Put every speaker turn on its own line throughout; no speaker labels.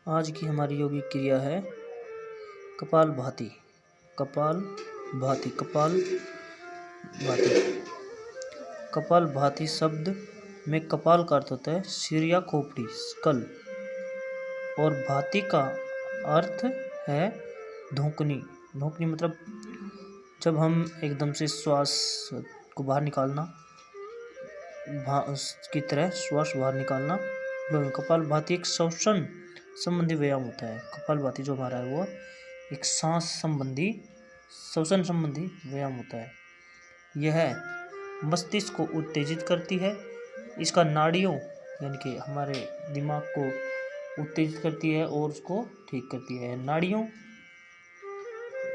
आज की हमारी योगिक क्रिया है कपालभाति। कपालभाति कपालभाति कपालभाति शब्द में कपाल का अर्थ होता है सिर या खोपड़ी, स्कल, और भाति का अर्थ है धोंकनी। धोंकनी मतलब जब हम एकदम से श्वास को बाहर निकालना, की तरह श्वास बाहर निकालना। कपालभाति एक श्वसन संबंधी व्यायाम होता है। कपालभाति जो हमारा है वो एक सांस संबंधी, श्वसन संबंधी व्यायाम होता है। यह मस्तिष्क को उत्तेजित करती है। इसका नाड़ियों यानी कि हमारे दिमाग को उत्तेजित करती है और उसको ठीक करती है। नाड़ियों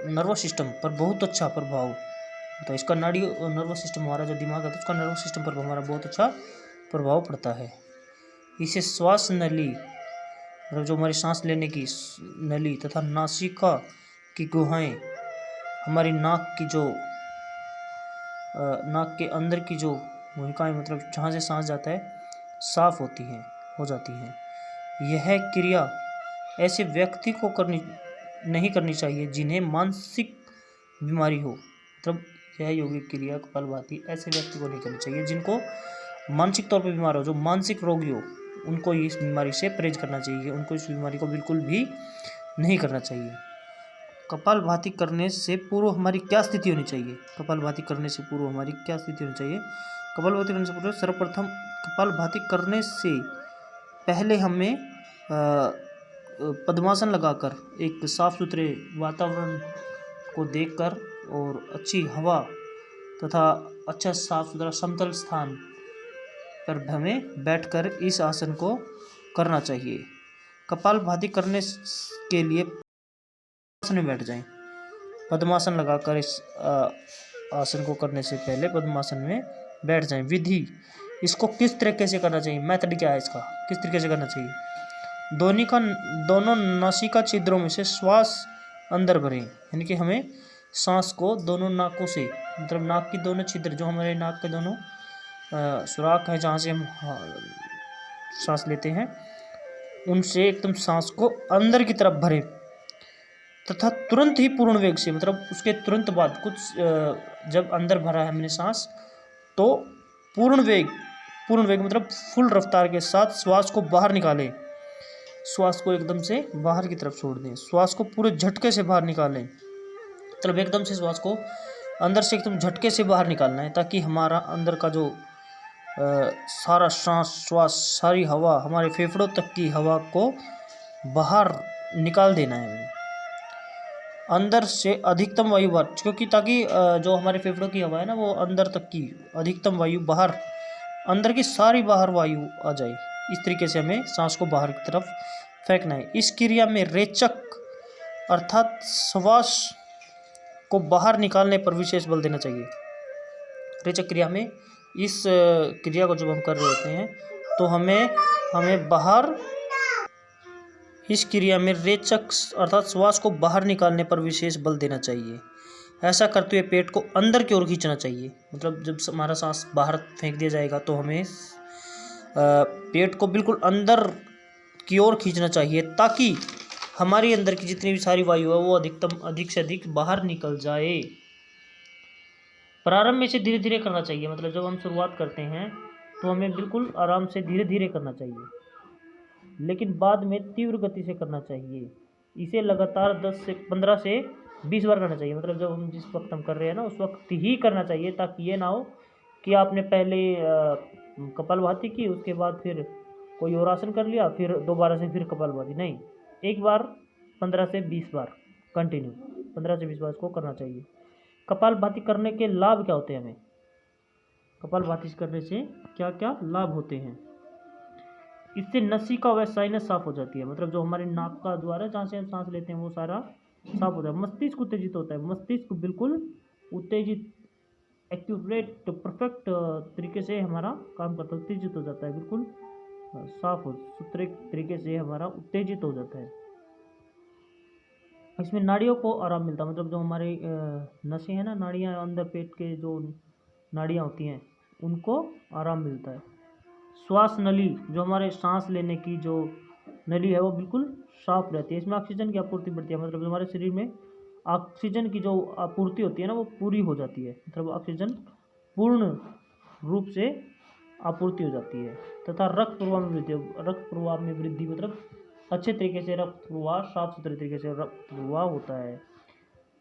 नर्वस सिस्टम पर बहुत अच्छा प्रभाव होता है। इसका नर्वस सिस्टम, हमारा जो दिमाग है उसका नर्वस सिस्टम पर हमारा बहुत अच्छा प्रभाव पड़ता है। इसे श्वास नली, मतलब जो हमारी सांस लेने की नली तथा नासिका की गुहाएं, हमारी नाक के अंदर की जो गुहिकाएं, मतलब जहाँ से सांस जाता है, साफ हो जाती हैं। यह क्रिया ऐसे व्यक्ति को नहीं करनी चाहिए जिन्हें मानसिक बीमारी हो। मतलब यह योगिक क्रिया कपालभाति ऐसे व्यक्ति को नहीं करनी चाहिए जिनको मानसिक तौर पर बीमार हो, जो मानसिक रोगी हो, उनको इस बीमारी से परहेज करना चाहिए। उनको इस बीमारी को बिल्कुल भी नहीं करना चाहिए। कपालभाति करने से पूर्व हमारी क्या स्थिति होनी चाहिए? कपालभाति करने से पूर्व हमारी क्या स्थिति होनी चाहिए? कपालभाति करने से पूर्व सर्वप्रथम कपालभाति करने से पहले हमें पद्मासन लगाकर एक साफ सुथरे वातावरण को देखकर और अच्छी हवा तथा अच्छा साफ सुथरा समतल स्थान पर हमें बैठकर इस आसन को करना चाहिए। कपालभाति करने के लिए आसन में बैठ जाएं। पद्मासन लगाकर इस आसन को करने से पहले पद्मासन में बैठ जाएं। विधि, इसको किस तरीके से करना चाहिए? मेथड क्या है इसका? किस तरीके से करना चाहिए? दोनों नासिका छिद्रों में से श्वास अंदर भरें, यानी कि हमें सांस को दोनों नाकों से, मतलब नाक की दोनों छिद्र, जो हमारे नाक के दोनों सुराख है जहाँ से हम सांस लेते हैं, उनसे एकदम सांस को अंदर की तरफ भरें तथा तुरंत ही पूर्ण वेग से, मतलब उसके तुरंत बाद कुछ जब अंदर भरा है हमने सांस, तो पूर्ण वेग मतलब फुल रफ्तार के साथ श्वास को बाहर निकालें। श्वास को एकदम से बाहर की तरफ छोड़ दें। श्वास को पूरे झटके से बाहर निकालें, मतलब एकदम से श्वास को अंदर से एकदम झटके से बाहर निकालना है, ताकि हमारा अंदर का जो सारा श्वास, सारी हवा, हमारे फेफड़ों तक की हवा को बाहर निकाल देना है। अंदर से अधिकतम वायु बाहर, क्योंकि ताकि जो हमारे फेफड़ों की हवा है ना, वो अंदर तक की अधिकतम वायु बाहर, अंदर की सारी बाहर वायु आ जाए। इस तरीके से हमें सांस को बाहर की तरफ फेंकना है। इस क्रिया में रेचक अर्थात श्वास को बाहर निकालने पर विशेष बल देना चाहिए। रेचक क्रिया में, इस क्रिया को जब हम कर रहे होते हैं तो हमें बाहर, इस क्रिया में रेचक अर्थात श्वास को बाहर निकालने पर विशेष बल देना चाहिए। ऐसा करते हुए पेट को अंदर की ओर खींचना चाहिए। मतलब जब हमारा सांस बाहर फेंक दिया जाएगा तो हमें पेट को बिल्कुल अंदर की ओर खींचना चाहिए, ताकि हमारी अंदर की जितनी भी सारी वायु है वो अधिक से अधिक बाहर निकल जाए। प्रारंभ में से धीरे धीरे करना चाहिए। मतलब जब हम शुरुआत करते हैं तो हमें बिल्कुल आराम से धीरे धीरे करना चाहिए, लेकिन बाद में तीव्र गति से करना चाहिए। इसे लगातार 15 से 20 बार करना चाहिए। मतलब जब हम जिस वक्त हम कर रहे हैं ना, उस वक्त ही करना चाहिए, ताकि ये ना हो कि आपने पहले कपालभाति की, उसके बाद फिर कोई और आसन कर लिया, फिर दोबारा से फिर कपालभाति। नहीं, एक बार 15 से 20 बार कंटिन्यू 15 से 20 बार इसको करना चाहिए। कपालभाति करने के लाभ क्या होते हैं? हमें कपालभाति करने से क्या क्या लाभ होते हैं? इससे नसिका व साइनस साफ हो जाती है। मतलब जो हमारे नाक का द्वार है, जहाँ से हम सांस लेते हैं, वो सारा साफ होता है। मस्तिष्क उत्तेजित होता है। मस्तिष्क बिल्कुल उत्तेजित, एक्यूरेट, परफेक्ट तरीके से हमारा काम करता है, उत्तेजित हो जाता है, बिल्कुल साफ हो सुथरे तरीके से हमारा उत्तेजित हो जाता है। इसमें नाड़ियों को आराम मिलता है। मतलब जो हमारे नसें हैं ना, नाड़ियाँ अंदर पेट के जो नाड़ियाँ होती हैं, उनको आराम मिलता है। श्वास नली, जो हमारे सांस लेने की जो नली है वो बिल्कुल साफ रहती है। इसमें ऑक्सीजन की आपूर्ति बढ़ती है, मतलब हमारे शरीर में ऑक्सीजन की जो आपूर्ति होती है ना वो पूरी हो जाती है, मतलब ऑक्सीजन पूर्ण रूप से आपूर्ति हो जाती है। तथा रक्त प्रवाह में वृद्धि मतलब अच्छे तरीके से रक्त प्रवाह, साफ सुथरे तरीके से रक्त प्रवाह होता है।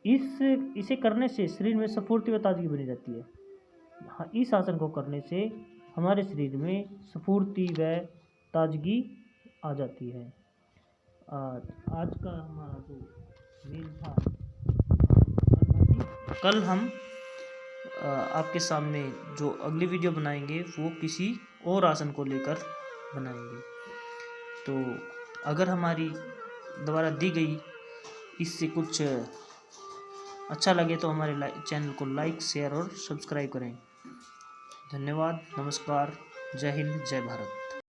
इसे करने से शरीर में स्फूर्ति व ताजगी बनी रहती है। हाँ, इस आसन को करने से हमारे शरीर में स्फूर्ति व ताजगी आ जाती है। आज का हमारा जो मेन था, कल हम आपके सामने जो अगली वीडियो बनाएंगे वो किसी और आसन को लेकर बनाएंगे। तो अगर हमारी द्वारा दी गई इससे कुछ अच्छा लगे तो हमारे चैनल को लाइक, शेयर और सब्सक्राइब करें। धन्यवाद, नमस्कार, जय हिंद, जय भारत।